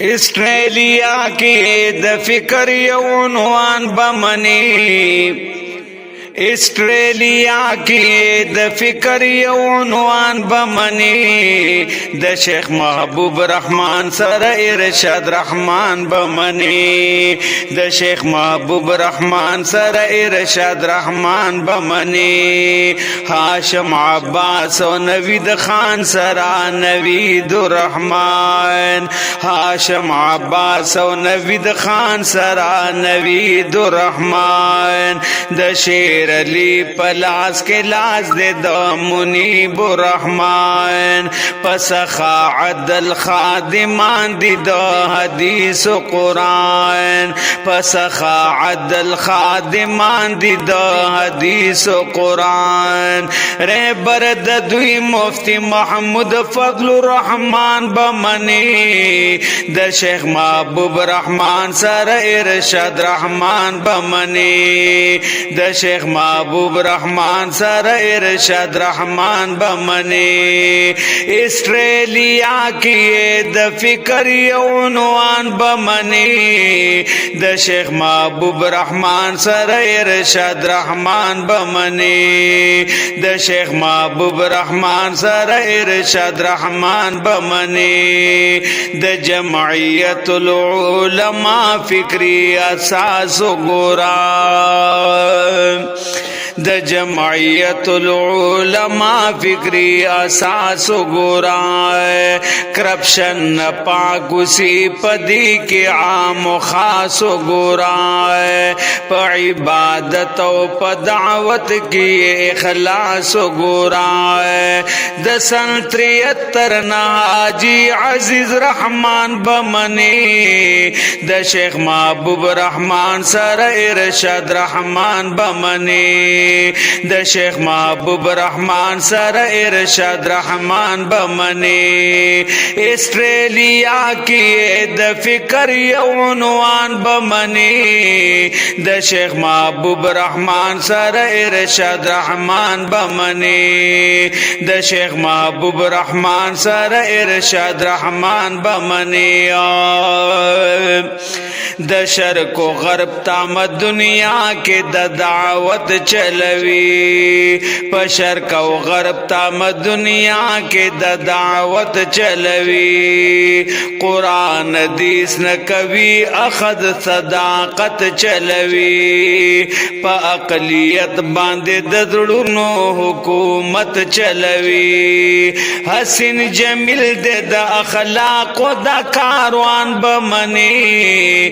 اسټرالیا کې د فکر یو عنوان بمنی اسټرالیا کې د فکر یو عنوان بمنی د شیخ محبوب رحمان سره ارشاد رحمان بمنی د شیخ محبوب رحمان سره ارشاد رحمان بمنی هاشم عباس او نوید خان سره نوید الرحمن هاشم عباس او نوید خان سره نوید الرحمن د شیر علی پلاس کے لاس دے دو منیب الرحمن پسخا عدل خادمان دی دو حدیث و قرآن پسخا عدل خادمان دی دو حدیث و قرآن رہبر دوی مفتی محمود فضل الرحمن بمنی د شیخ محبوب رحمان سر ارشاد رحمان بمنی د شیخ محبوب رحمان سر ارشاد رحمان بمنی اسټرالیا کې د فکر یو عنوان بمنی د شیخ محبوب رحمان سر ارشاد رحمان بمنی د شیخ محبوب رحمان سر ارشاد رحمان بمنی د جمعیت العلماء فکری اساس گورا د جمعیت العلماء فکری اساس گورا کرپشن پاکوسی پدی کے عام و خاص گورا پا عبادت و پا دعوت کی اخلاص گورا د سن 73 حاجی عزیز رحمان بمنی د شیخ محبوب رحمان سر ارشاد رحمان بمنی د شیخ محبوب رحمان سر ارشاد رحمان بمنی اسټرالیا کې د فکر یو عنوان بمنی د شیخ محبوب رحمان سر ارشاد رحمان بمنی د شیخ محبوب رحمان سر ارشاد رحمان بمنی د شرق و غرب تام دنیا کے د دعوت چلوی پا شرق و غرب تام دنیا کے د دعوت چلوی قرآن حدیث نکوی اخذ صداقت چلوی پا اقلیت باندے د زړونو حکومت چلوی حسین جمیل دے د اخلاق و د کاروان بمنی